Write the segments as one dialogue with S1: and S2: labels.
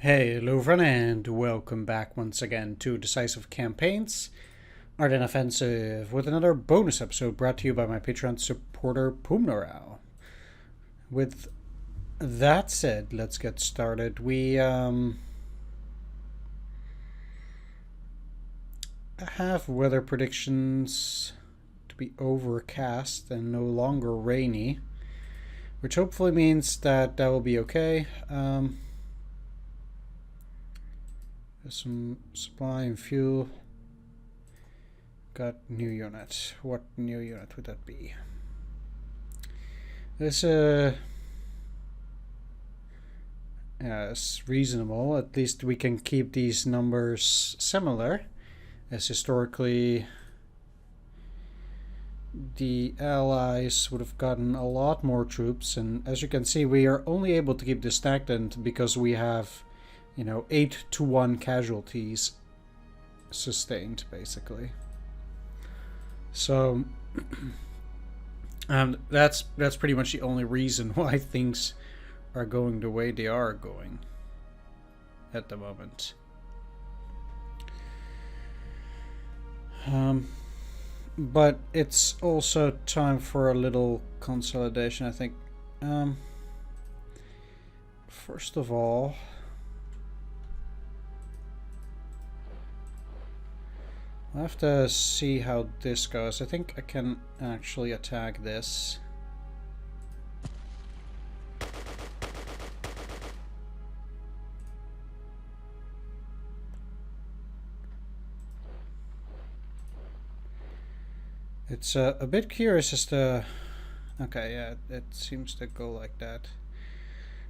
S1: Hey, hello everyone, and welcome back once again to Decisive Campaigns, Ardennes Offensive, with another bonus episode brought to you by my Patreon supporter, Pumnoral. With that said, let's get started. We have weather predictions to be overcast and no longer rainy, which hopefully means that will be okay. Some supply and fuel. Got new unit. What new unit would that be? This is reasonable. At least we can keep these numbers similar, as historically the Allies would have gotten a lot more troops, and as you can see, we are only able to keep this stagnant because we have 8-1 casualties sustained, basically. So, that's pretty much the only reason why things are going the way they are going at the moment. But it's also time for a little consolidation, I think. First of all, I'll have to see how this goes. I think I can actually attack this. It's a bit curious as to... Okay, yeah, it seems to go like that.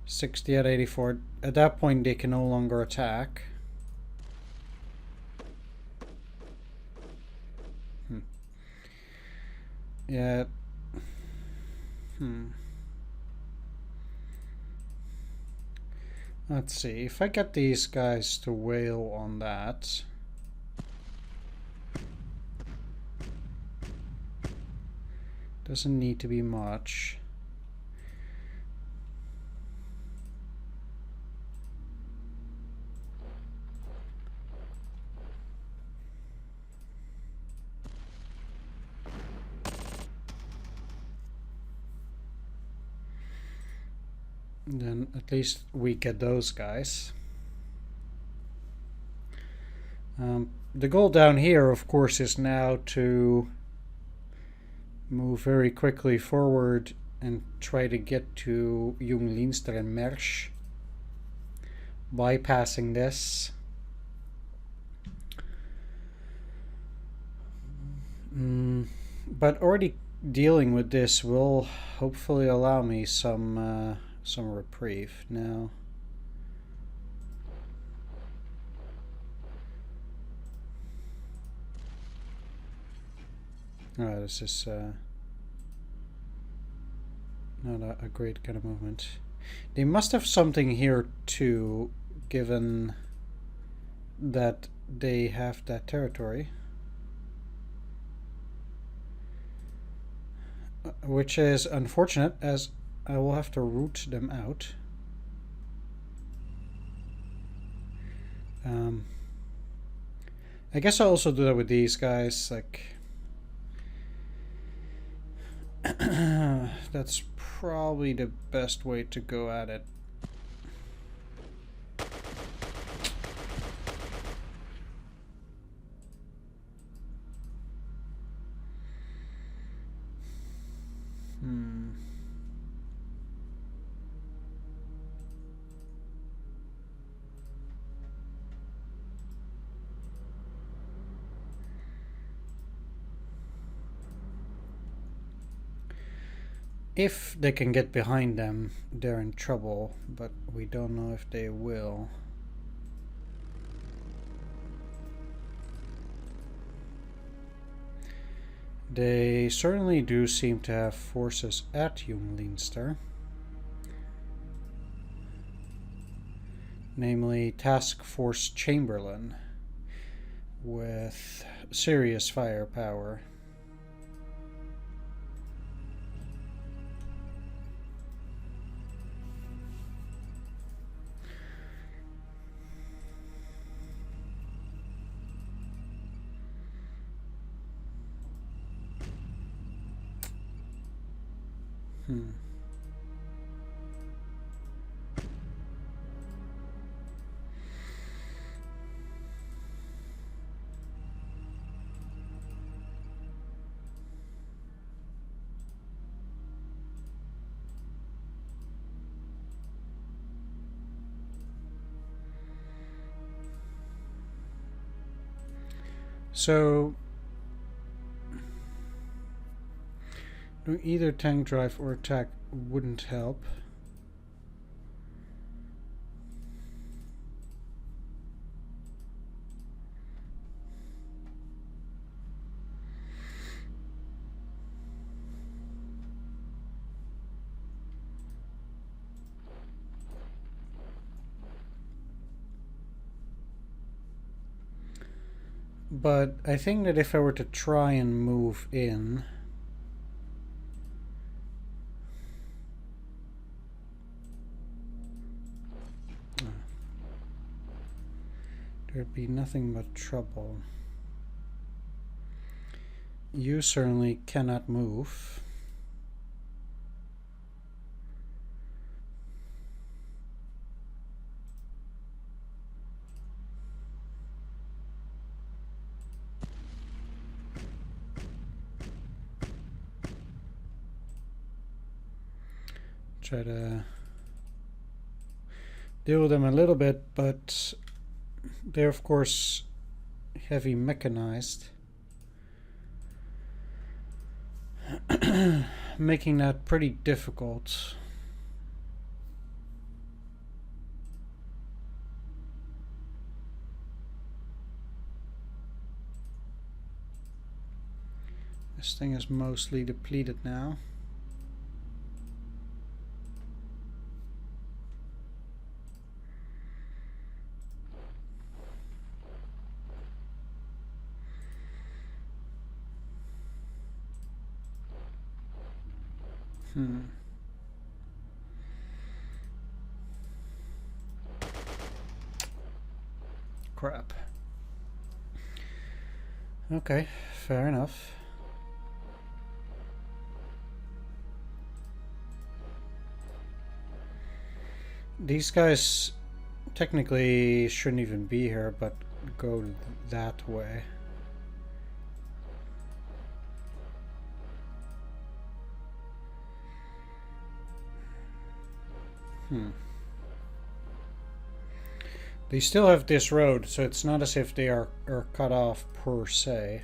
S1: 60 at 84. At that point, they can no longer attack. Yeah. Let's see. If I get these guys to wail on that. Doesn't need to be much. Then at least we get those guys. The goal down here, of course, is now to move very quickly forward and try to get to Jung Leinster and Mersch, bypassing this. But already dealing with this will hopefully allow me some reprieve now. Oh, this is not a great kind of movement. They must have something here too, given that they have that territory. Which is unfortunate, as I will have to root them out. I guess I'll also do that with these guys, like... That's probably the best way to go at it. If they can get behind them, they're in trouble, but we don't know if they will. They certainly do seem to have forces at Jung Leinster. Namely Task Force Chamberlain, with serious firepower. Hmm. So either tank drive or attack wouldn't help. But I think that if I were to try and move in, there'd be nothing but trouble. You certainly cannot move. Try to deal with them a little bit, but they're of course heavy mechanized, making that pretty difficult. This thing is mostly depleted now. Crap. Okay, fair enough. These guys technically shouldn't even be here, but go that way. They still have this road, so it's not as if they are cut off per se.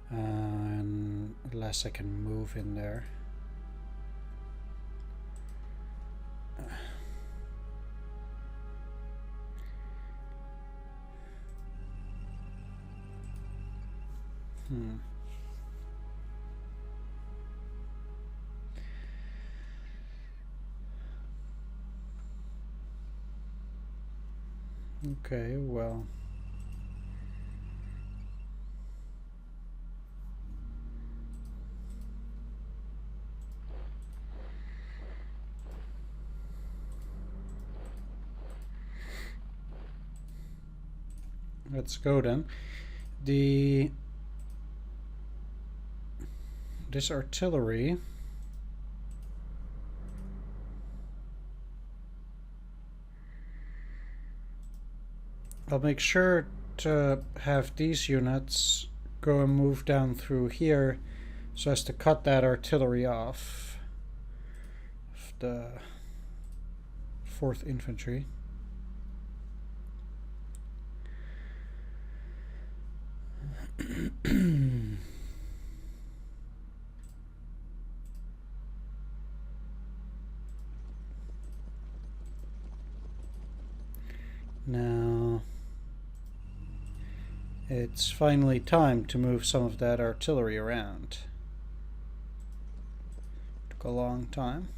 S1: Unless I can move in there. Okay, well. Let's go then. This artillery. I'll make sure to have these units go and move down through here so as to cut that artillery off of the 4th Infantry. Now it's finally time to move some of that artillery around. Took a long time.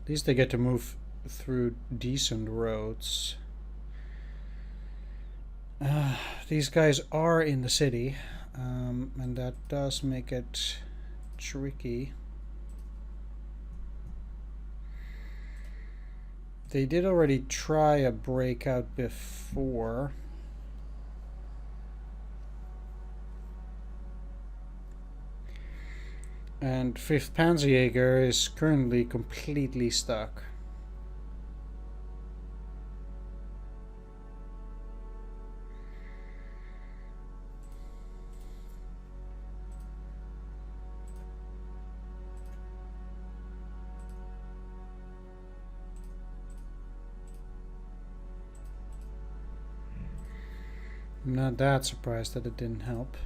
S1: At least they get to move through decent roads. These guys are in the city, and that does make it tricky. They did already try a breakout before. And 5th Panzerjäger is currently completely stuck. I'm not that surprised that it didn't help.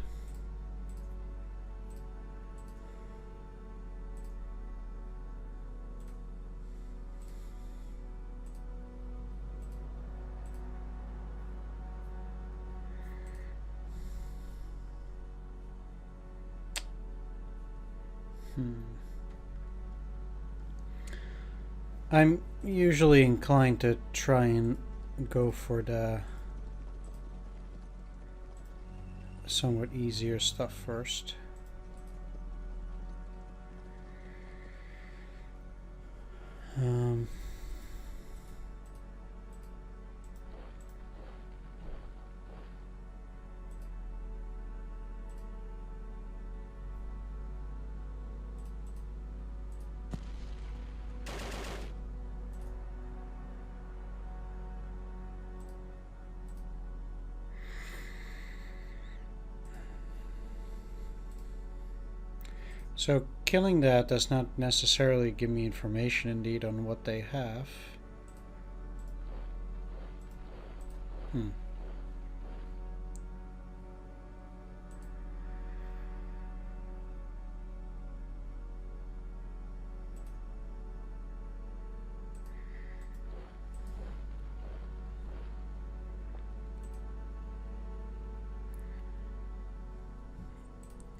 S1: I'm usually inclined to try and go for the somewhat easier stuff first. So killing that does not necessarily give me information indeed on what they have.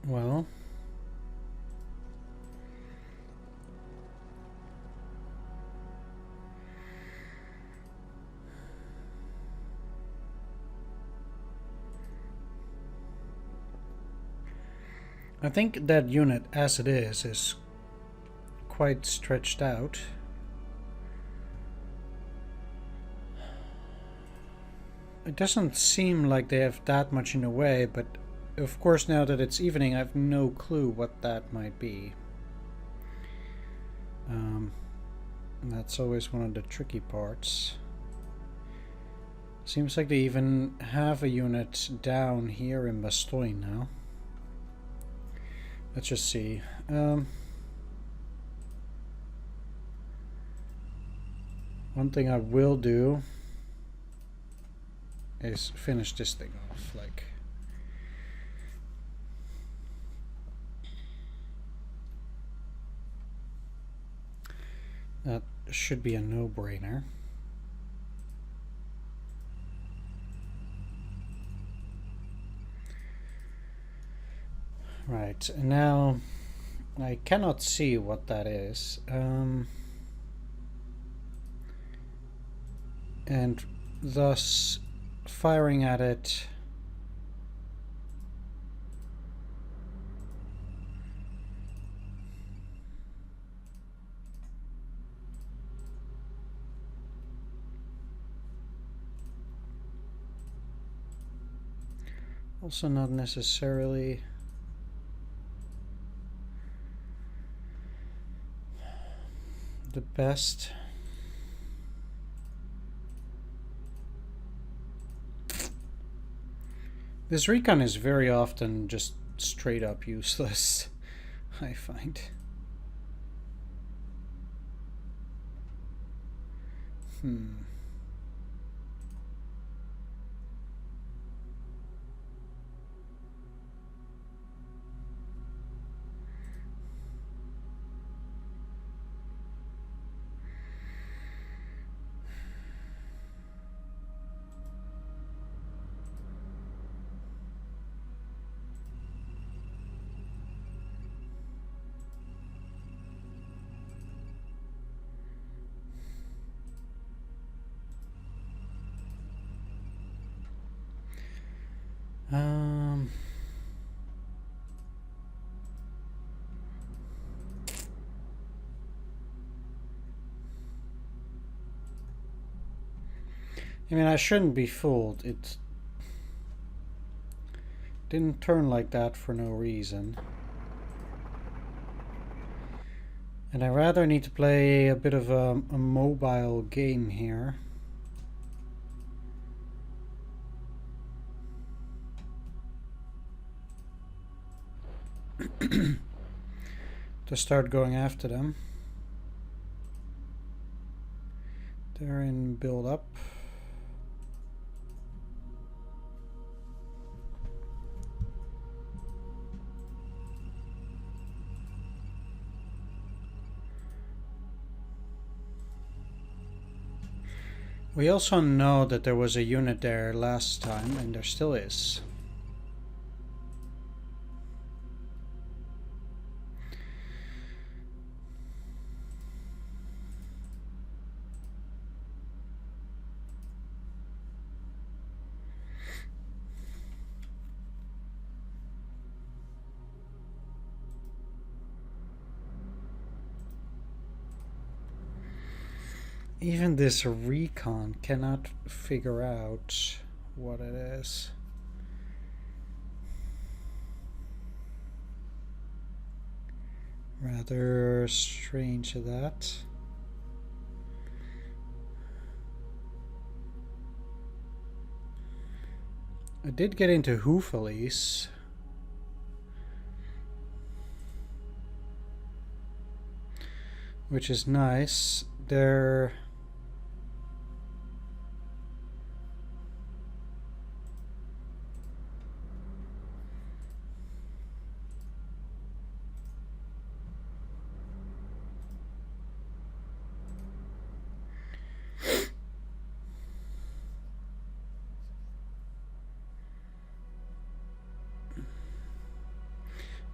S1: Well, I think that unit as it is quite stretched out. It doesn't seem like they have that much in the way, but of course now that it's evening I have no clue what that might be. That's always one of the tricky parts. Seems like they even have a unit down here in Bastogne now. Let's just see. One thing I will do is finish this thing off, like. That should be a no-brainer. Right, and now I cannot see what that is. And thus firing at it also not necessarily the best. This recon is very often just straight up useless, I find. I mean, I shouldn't be fooled. It didn't turn like that for no reason. And I rather need to play a bit of a mobile game here. To start going after them. They're in build up. We also know that there was a unit there last time, and there still is. Even this recon cannot figure out what it is. Rather strange that. I did get into Hoof-Elise. Which is nice. They're...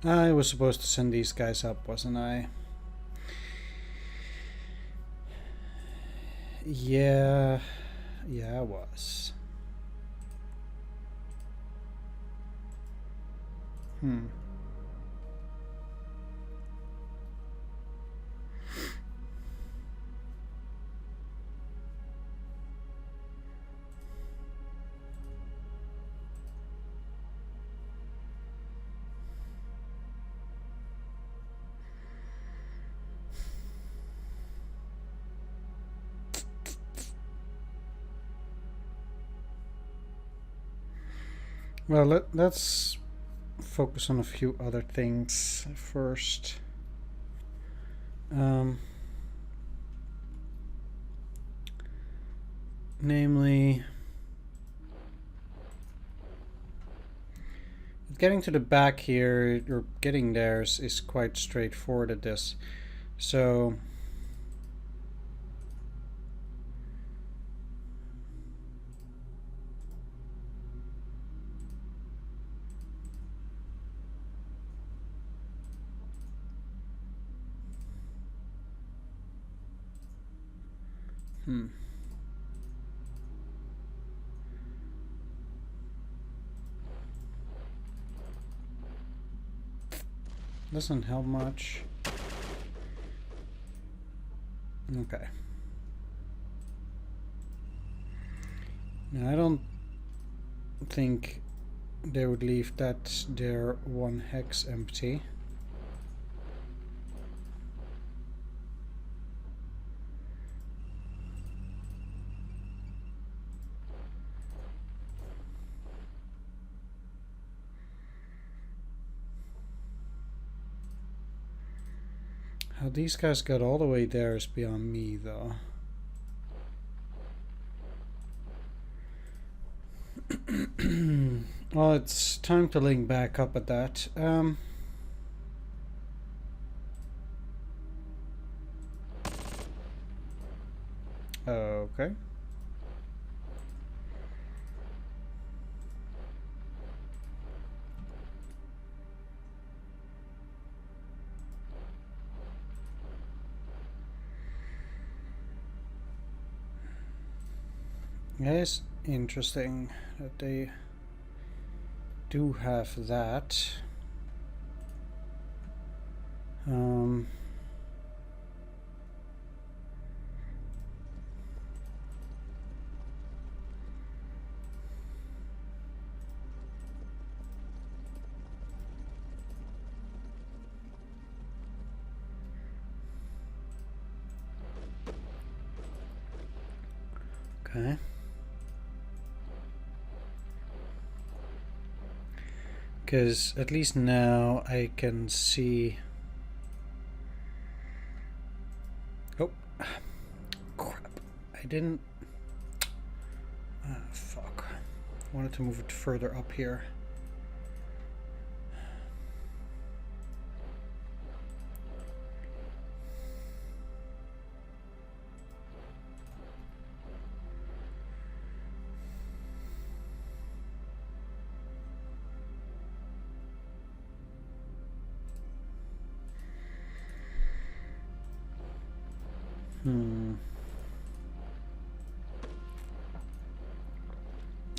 S1: I was supposed to send these guys up, wasn't I? Yeah, I was. Well, let's focus on a few other things first. Namely, getting to the back here, or getting there is quite straightforward at this. So... Doesn't help much. Okay. Now, I don't think they would leave that their one hex empty. How these guys got all the way there is beyond me, though. Well, it's time to link back up at that. Okay. Yes, interesting that they do have that. Okay. Because at least now I can see... Oh, crap. I didn't... Ah, fuck. I wanted to move it further up here.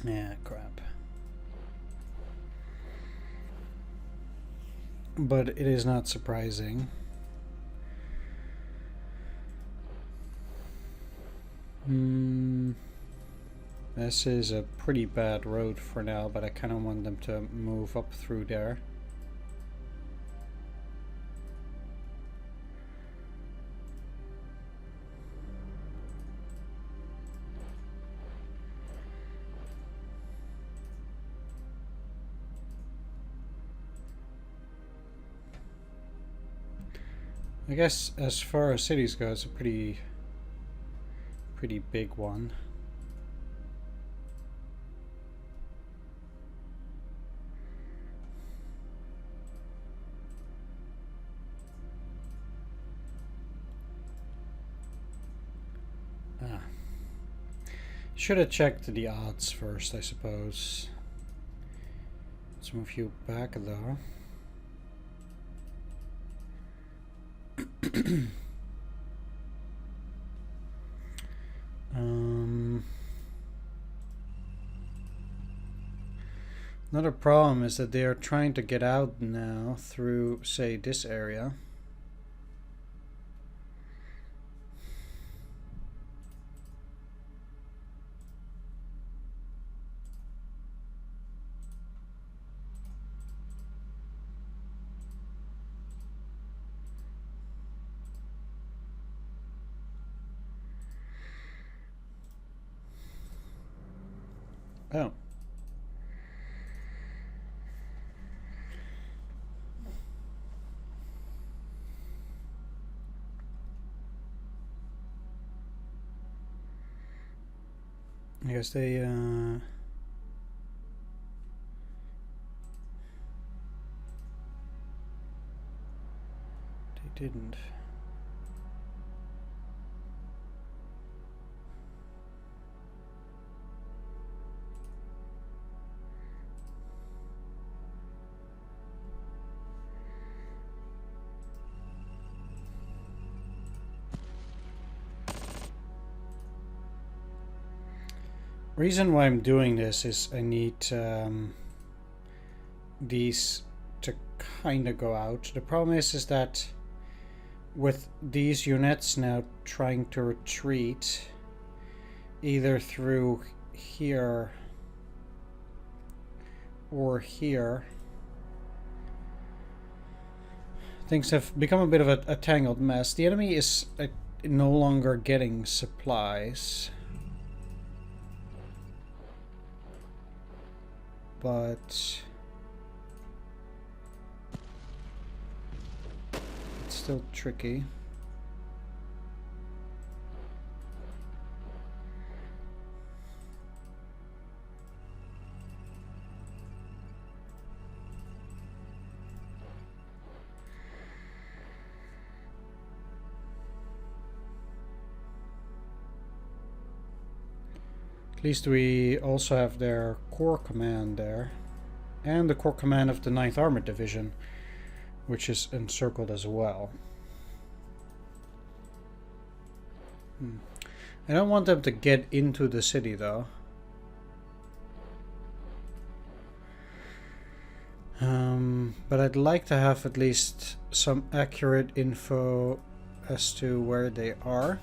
S1: Yeah, crap. But it is not surprising. This is a pretty bad road for now, but I kind of want them to move up through there. I guess as far as cities go, it's a pretty big one. Should have checked the odds first, I suppose. Let's move you back though. Another problem is that they are trying to get out now through, say, this area. Oh. I guess they didn't. Reason why I'm doing this is I need these to kind of go out. The problem is that with these units now trying to retreat either through here or here, things have become a bit of a tangled mess. The enemy is no longer getting supplies. But it's still tricky. At least we also have their core command there, and the core command of the 9th Armored Division, which is encircled as well. I don't want them to get into the city though. But I'd like to have at least some accurate info as to where they are.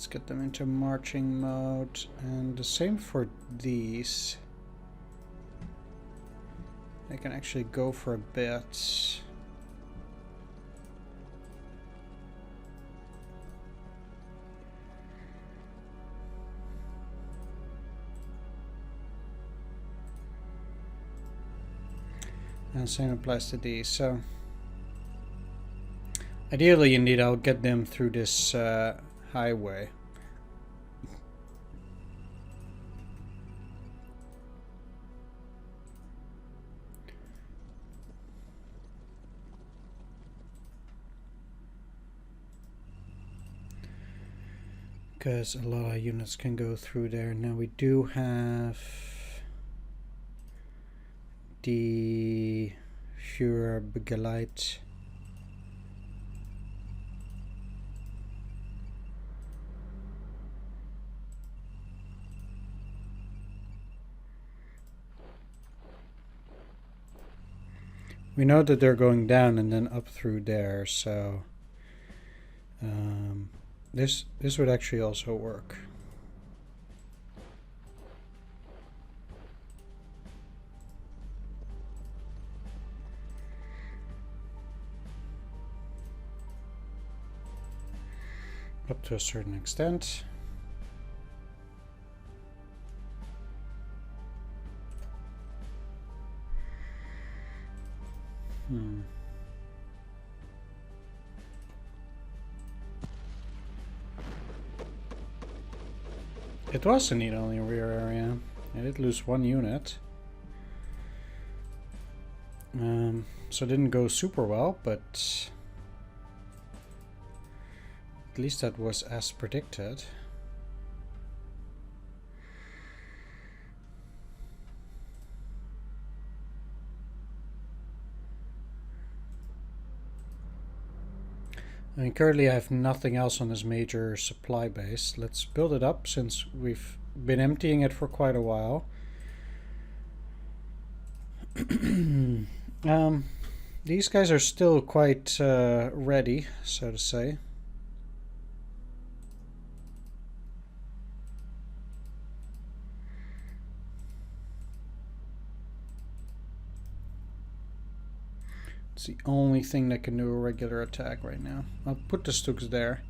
S1: Let's get them into marching mode, and the same for these. They can actually go for a bit. And same applies to these. So ideally, indeed, I'll get them through this highway. Because a lot of units can go through there. Now we do have the Führerbegleiter. We know that they're going down and then up through there, so this would actually also work. Up to a certain extent. It was a need only rear area. I did lose one unit. So it didn't go super well, but at least that was as predicted. I mean, currently I have nothing else on this major supply base. Let's build it up since we've been emptying it for quite a while. These guys are still quite ready, so to say. It's the only thing that can do a regular attack right now. I'll put the Stooks there,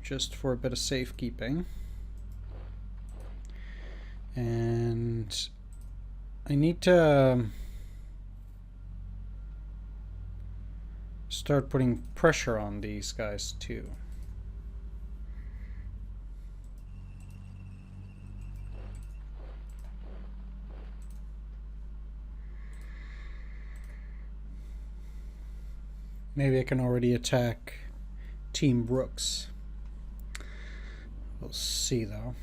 S1: just for a bit of safekeeping. And I need to start putting pressure on these guys too. Maybe I can already attack Team Brooks. We'll see though.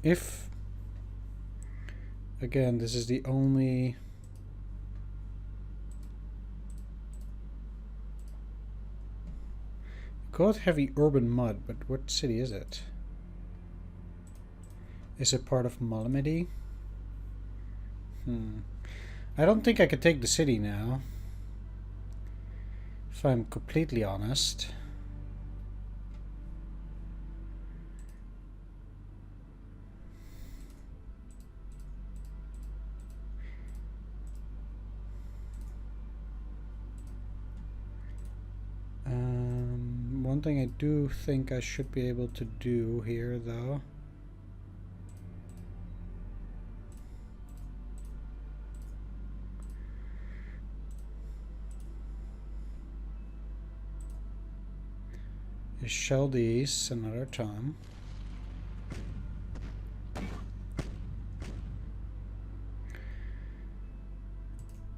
S1: If, again, this is the only... Call it heavy urban mud, but what city is it? Is it part of Malmedy? I don't think I could take the city now, if I'm completely honest. One thing I do think I should be able to do here, though, is shell these another time.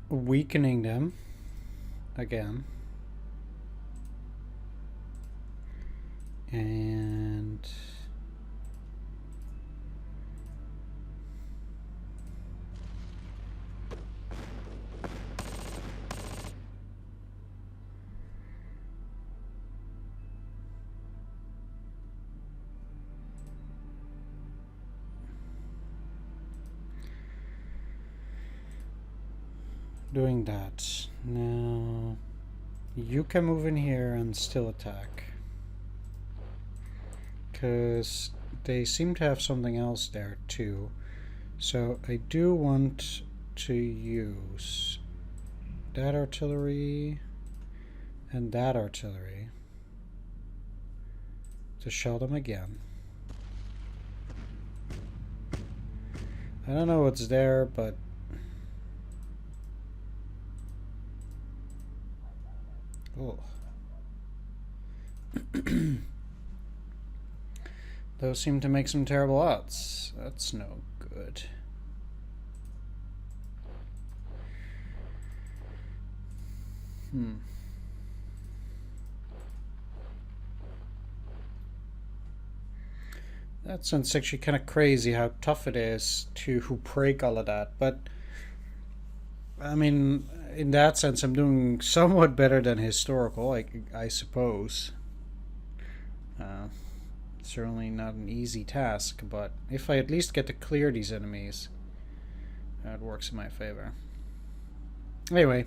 S1: Weakening them again. And doing that. Now, you can move in here and still attack. Because they seem to have something else there too. So I do want to use that artillery and that artillery to shell them again. I don't know what's there, but oh. Those seem to make some terrible odds. That's no good. That sounds actually kind of crazy how tough it is to break all of that, but I mean, in that sense, I'm doing somewhat better than historical, I suppose. Certainly not an easy task, but if I at least get to clear these enemies, that works in my favor. Anyway,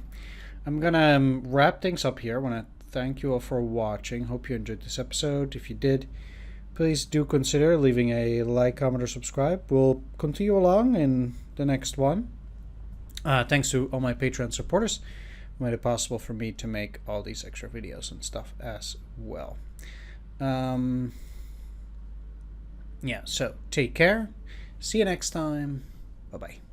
S1: I'm gonna wrap things up here. I want to thank you all for watching. Hope you enjoyed this episode. If you did, please do consider leaving a like, comment, or subscribe. We'll continue along in the next one. Thanks to all my Patreon supporters who made it possible for me to make all these extra videos and stuff as well. Yeah, so take care. See you next time. Bye-bye.